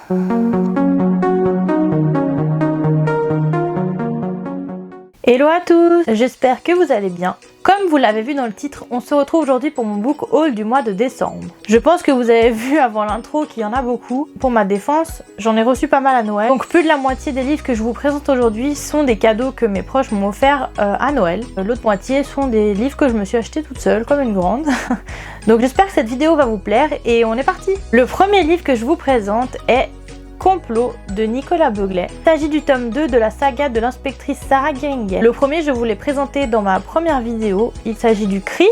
Hello à tous, j'espère que vous allez bien. Comme vous l'avez vu dans le titre, on se retrouve aujourd'hui pour mon book haul du mois de décembre. Je pense que vous avez vu avant l'intro qu'il y en a beaucoup. Pour ma défense, j'en ai reçu pas mal à Noël. Donc plus de la moitié des livres que je vous présente aujourd'hui sont des cadeaux que mes proches m'ont offerts à Noël. L'autre moitié sont des livres que je me suis acheté toute seule, comme une grande. Donc j'espère que cette vidéo va vous plaire et on est parti. Le premier livre que je vous présente est Complot de Nicolas Beuglet. Il s'agit du tome 2 de la saga de l'inspectrice Sarah Geringen. Le premier, je vous l'ai présenté dans ma première vidéo. Il s'agit du Cri.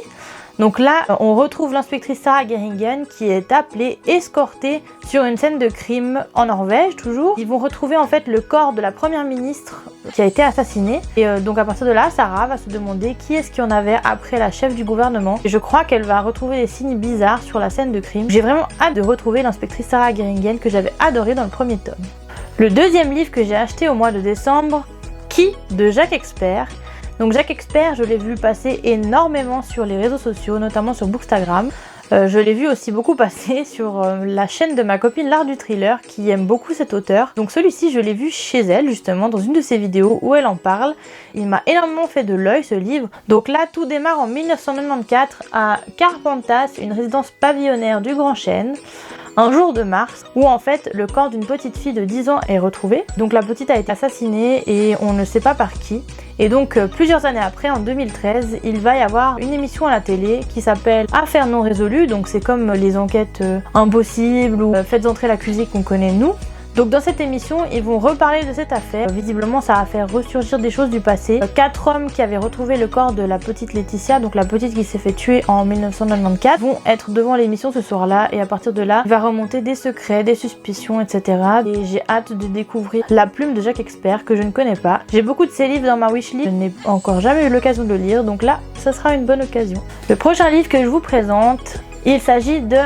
Donc là, on retrouve l'inspectrice Sarah Geringen qui est appelée, escortée sur une scène de crime en Norvège, toujours. Ils vont retrouver en fait le corps de la première ministre qui a été assassinée. Et donc à partir de là, Sarah va se demander qui est-ce qu'il y en avait après la chef du gouvernement. Et je crois qu'elle va retrouver des signes bizarres sur la scène de crime. J'ai vraiment hâte de retrouver l'inspectrice Sarah Geringen que j'avais adorée dans le premier tome. Le deuxième livre que j'ai acheté au mois de décembre, Qui de Jacques Expert. Donc Jacques Expert, je l'ai vu passer énormément sur les réseaux sociaux, notamment sur Bookstagram. Je l'ai vu aussi beaucoup passer sur la chaîne de ma copine L'Art du Thriller qui aime beaucoup cet auteur. Donc celui-ci, je l'ai vu chez elle justement dans une de ses vidéos où elle en parle. Il m'a énormément fait de l'œil ce livre. Donc là, tout démarre en 1994 à Carpentas, une résidence pavillonnaire du Grand Chêne. Un jour de mars, où en fait le corps d'une petite fille de 10 ans est retrouvé. Donc la petite a été assassinée et on ne sait pas par qui. Et donc plusieurs années après, en 2013, il va y avoir une émission à la télé qui s'appelle Affaires non résolues. Donc c'est comme les enquêtes impossibles ou Faites entrer l'accusé qu'on connaît nous. Donc dans cette émission, ils vont reparler de cette affaire. Visiblement, ça va faire ressurgir des choses du passé. 4 hommes qui avaient retrouvé le corps de la petite Laetitia, donc la petite qui s'est fait tuer en 1994, vont être devant l'émission ce soir-là. Et à partir de là, il va remonter des secrets, des suspicions, etc. Et j'ai hâte de découvrir La Plume de Jacques Expert, que je ne connais pas. J'ai beaucoup de ses livres dans ma wishlist. Je n'ai encore jamais eu l'occasion de le lire, donc là, ça sera une bonne occasion. Le prochain livre que je vous présente, il s'agit de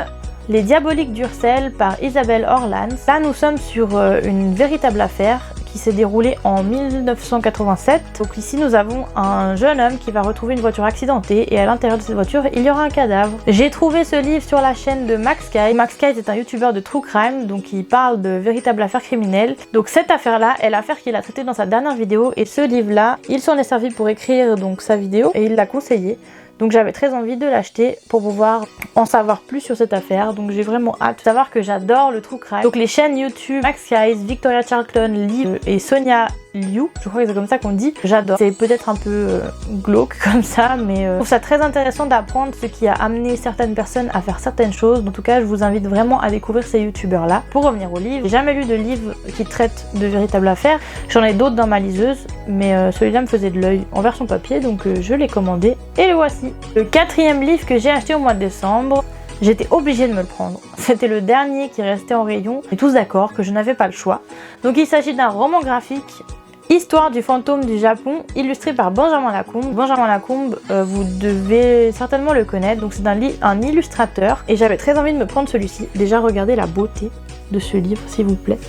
Les Diaboliques d'Ursel par Isabelle Orlans. Là, nous sommes sur une véritable affaire qui s'est déroulée en 1987. Donc ici, nous avons un jeune homme qui va retrouver une voiture accidentée et à l'intérieur de cette voiture, il y aura un cadavre. J'ai trouvé ce livre sur la chaîne de Max Guy. Max Guy est un youtubeur de true crime, donc il parle de véritables affaires criminelles. Donc cette affaire-là est l'affaire qu'il a traitée dans sa dernière vidéo et ce livre-là, il s'en est servi pour écrire donc sa vidéo et il l'a conseillé. Donc j'avais très envie de l'acheter pour pouvoir en savoir plus sur cette affaire. Donc j'ai vraiment hâte de savoir que j'adore le true crime. Donc les chaînes YouTube, Max Guy, Victoria Charlton, Liv et Sonia Liu, je crois que c'est comme ça qu'on dit, j'adore. C'est peut-être un peu glauque comme ça, mais je trouve ça très intéressant d'apprendre ce qui a amené certaines personnes à faire certaines choses. En tout cas, je vous invite vraiment à découvrir ces youtubeurs là. Pour revenir au livre, j'ai jamais lu de livre qui traite de véritables affaires. J'en ai d'autres dans ma liseuse, mais celui-là me faisait de l'œil en version papier, donc je l'ai commandé et le voici. Le quatrième livre que j'ai acheté au mois de décembre, j'étais obligée de me le prendre. C'était le dernier qui restait en rayon. On est tous d'accord que je n'avais pas le choix. Donc il s'agit d'un roman graphique, Histoire du fantôme du Japon, illustré par Benjamin Lacombe. Benjamin Lacombe, vous devez certainement le connaître. Donc c'est un illustrateur et j'avais très envie de me prendre celui-ci. Déjà regardez la beauté de ce livre s'il vous plaît.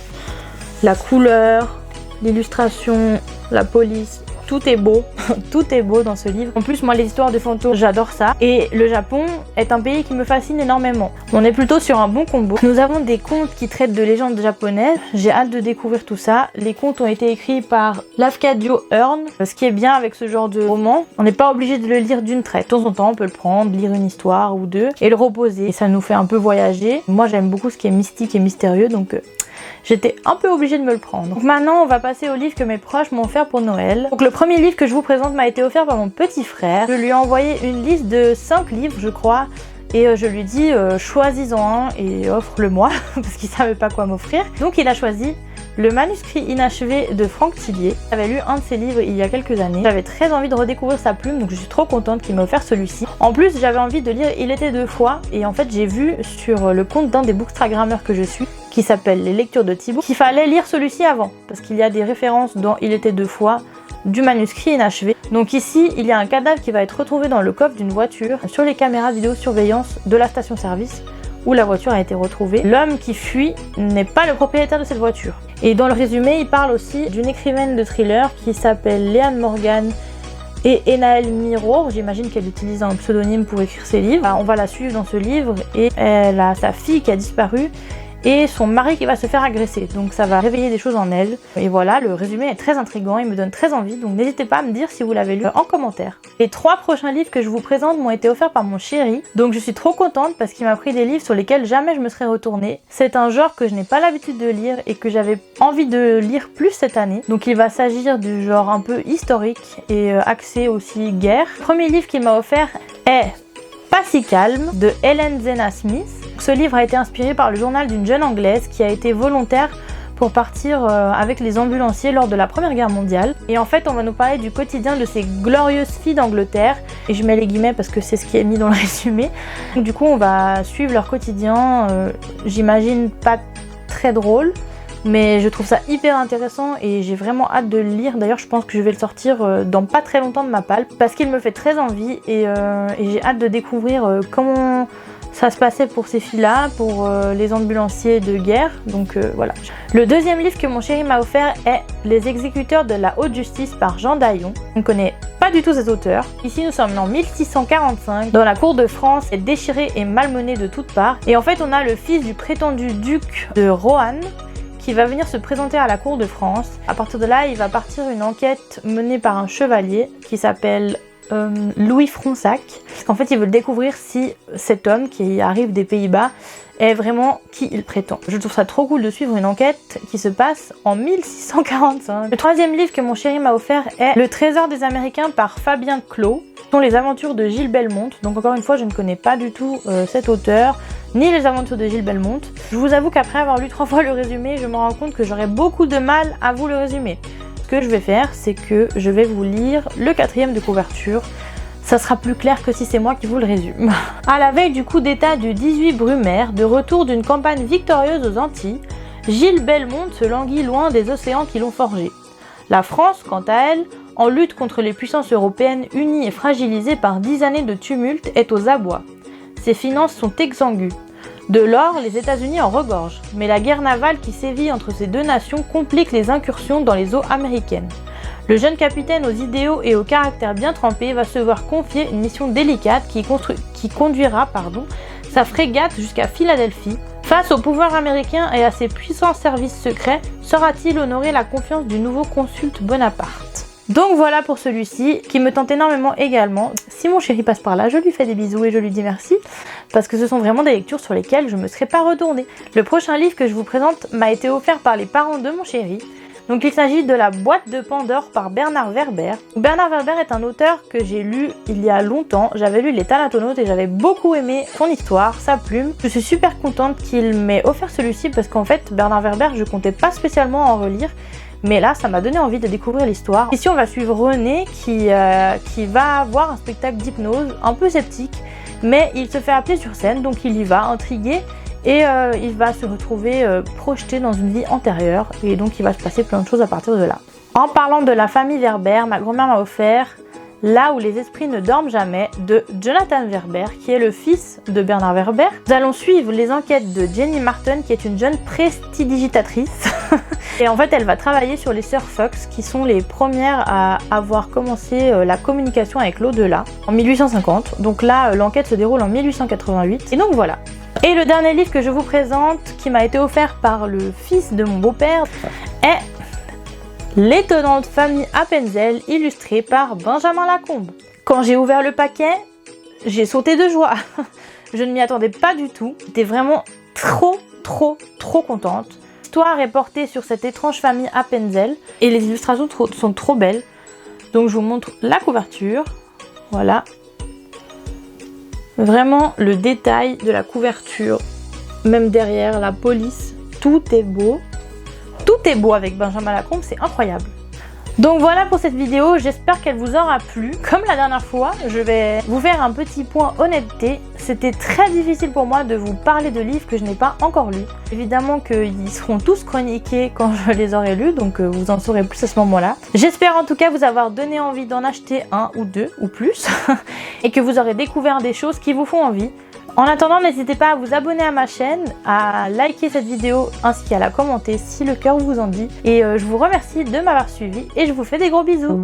La couleur, l'illustration, la police. Tout est beau, tout est beau dans ce livre. En plus, moi, les histoires de fantômes, j'adore ça. Et le Japon est un pays qui me fascine énormément. On est plutôt sur un bon combo. Nous avons des contes qui traitent de légendes japonaises. J'ai hâte de découvrir tout ça. Les contes ont été écrits par Lafcadio Hearn. Ce qui est bien avec ce genre de roman, on n'est pas obligé de le lire d'une traite. De temps en temps, on peut le prendre, lire une histoire ou deux et le reposer. Et ça nous fait un peu voyager. Moi, j'aime beaucoup ce qui est mystique et mystérieux, donc j'étais un peu obligée de me le prendre. Donc maintenant, on va passer au livre que mes proches m'ont offert pour Noël. Donc le premier livre que je vous présente m'a été offert par mon petit frère. Je lui ai envoyé une liste de 5 livres, je crois. Et je lui ai dit, choisis-en un et offre-le-moi, parce qu'il savait pas quoi m'offrir. Donc il a choisi Le manuscrit inachevé de Franck Tillier. J'avais lu un de ses livres il y a quelques années. J'avais très envie de redécouvrir sa plume, donc je suis trop contente qu'il m'ait offert celui-ci. En plus, j'avais envie de lire Il était deux fois, et en fait j'ai vu sur le compte d'un des bookstagrammeurs que je suis, qui s'appelle Les Lectures de Thibaut, qu'il fallait lire celui-ci avant, parce qu'il y a des références dans Il était deux fois, du manuscrit inachevé. Donc ici, il y a un cadavre qui va être retrouvé dans le coffre d'une voiture sur les caméras vidéosurveillance de la station-service où la voiture a été retrouvée. L'homme qui fuit n'est pas le propriétaire de cette voiture. Et dans le résumé, il parle aussi d'une écrivaine de thriller qui s'appelle Leanne Morgan et Enaël Miroir. J'imagine qu'elle utilise un pseudonyme pour écrire ses livres. On va la suivre dans ce livre et elle a sa fille qui a disparu et son mari qui va se faire agresser. Donc ça va réveiller des choses en elle. Et voilà, le résumé est très intriguant, il me donne très envie, donc n'hésitez pas à me dire si vous l'avez lu en commentaire. Les 3 prochains livres que je vous présente m'ont été offerts par mon chéri, donc je suis trop contente parce qu'il m'a pris des livres sur lesquels jamais je me serais retournée. C'est un genre que je n'ai pas l'habitude de lire et que j'avais envie de lire plus cette année. Donc il va s'agir du genre un peu historique et axé aussi guerre. Le premier livre qu'il m'a offert est Pas si calme de Helen Zena Smith. Ce livre a été inspiré par le journal d'une jeune anglaise qui a été volontaire pour partir avec les ambulanciers lors de la Première Guerre mondiale. Et en fait, on va nous parler du quotidien de ces glorieuses filles d'Angleterre. Et je mets les guillemets parce que c'est ce qui est mis dans le résumé. Donc, du coup, on va suivre leur quotidien. J'imagine pas très drôle, mais je trouve ça hyper intéressant et j'ai vraiment hâte de le lire. D'ailleurs, je pense que je vais le sortir dans pas très longtemps de ma palle parce qu'il me fait très envie et j'ai hâte de découvrir comment ça se passait pour ces filles-là, pour les ambulanciers de guerre. Donc voilà. Le deuxième livre que mon chéri m'a offert est Les exécuteurs de la haute justice par Jean Daillon. On ne connaît pas du tout cet auteur. Ici, nous sommes en 1645. Dans la cour de France, est déchirée et malmenée de toutes parts. Et en fait, on a le fils du prétendu duc de Rohan qui va venir se présenter à la cour de France. À partir de là, il va partir une enquête menée par un chevalier qui s'appelle Louis Fronsac. Parce qu'en fait, ils veulent découvrir si cet homme qui arrive des Pays-Bas est vraiment qui il prétend. Je trouve ça trop cool de suivre une enquête qui se passe en 1645. Le troisième livre que mon chéri m'a offert est Le Trésor des Américains par Fabien Clos. Ce sont les aventures de Gilles Belmont. Donc encore une fois, je ne connais pas du tout cet auteur, ni les aventures de Gilles Belmont. Je vous avoue qu'après avoir lu 3 fois le résumé, je me rends compte que j'aurais beaucoup de mal à vous le résumer. Ce que je vais faire, c'est que je vais vous lire le 4e de couverture. Ça sera plus clair que si c'est moi qui vous le résume. À la veille du coup d'état du 18 Brumaire, de retour d'une campagne victorieuse aux Antilles, Gilles Belmont se languit loin des océans qui l'ont forgé. La France, quant à elle, en lutte contre les puissances européennes unies et fragilisées par 10 années de tumulte, est aux abois. Ses finances sont exsangues. De l'or, les États-Unis en regorgent, mais la guerre navale qui sévit entre ces deux nations complique les incursions dans les eaux américaines. Le jeune capitaine aux idéaux et au caractère bien trempé va se voir confier une mission délicate qui conduira sa frégate jusqu'à Philadelphie. Face au pouvoir américain et à ses puissants services secrets, saura-t-il honorer la confiance du nouveau consulte Bonaparte? Donc voilà pour celui-ci, qui me tente énormément également. Si mon chéri passe par là, je lui fais des bisous et je lui dis merci, parce que ce sont vraiment des lectures sur lesquelles je ne me serais pas retournée. Le prochain livre que je vous présente m'a été offert par les parents de mon chéri. Donc il s'agit de La boîte de Pandore par Bernard Werber. Bernard Werber est un auteur que j'ai lu il y a longtemps. J'avais lu Les Thanatonautes et j'avais beaucoup aimé son histoire, sa plume. Je suis super contente qu'il m'ait offert celui-ci parce qu'en fait, Bernard Werber, je comptais pas spécialement en relire. Mais là, ça m'a donné envie de découvrir l'histoire. Ici, on va suivre René qui va voir un spectacle d'hypnose un peu sceptique. Mais il se fait appeler sur scène, donc il y va, intrigué. Et il va se retrouver projeté dans une vie antérieure. Et donc, il va se passer plein de choses à partir de là. En parlant de la famille Werber, ma grand-mère m'a offert Là où les esprits ne dorment jamais de Jonathan Werber, qui est le fils de Bernard Werber. Nous allons suivre les enquêtes de Jenny Martin, qui est une jeune prestidigitatrice. Et en fait, elle va travailler sur les sœurs Fox, qui sont les premières à avoir commencé la communication avec l'au-delà en 1850. Donc là, l'enquête se déroule en 1888. Et donc voilà. Et le dernier livre que je vous présente, qui m'a été offert par le fils de mon beau-père, est L'étonnante famille Appenzell, illustrée par Benjamin Lacombe. Quand j'ai ouvert le paquet, j'ai sauté de joie. Je ne m'y attendais pas du tout. J'étais vraiment trop contente. L'histoire est portée sur cette étrange famille Appenzell et les illustrations sont trop belles. Donc je vous montre la couverture. Voilà. Vraiment le détail de la couverture, même derrière la police, tout est beau. Tout est beau avec Benjamin Lacombe, c'est incroyable. Donc voilà pour cette vidéo, j'espère qu'elle vous aura plu. Comme la dernière fois, je vais vous faire un petit point honnêteté. C'était très difficile pour moi de vous parler de livres que je n'ai pas encore lus. Évidemment qu'ils seront tous chroniqués quand je les aurai lus, donc vous en saurez plus à ce moment-là. J'espère en tout cas vous avoir donné envie d'en acheter un ou deux ou plus et que vous aurez découvert des choses qui vous font envie. En attendant, n'hésitez pas à vous abonner à ma chaîne, à liker cette vidéo ainsi qu'à la commenter si le cœur vous en dit. Et je vous remercie de m'avoir suivi et je vous fais des gros bisous.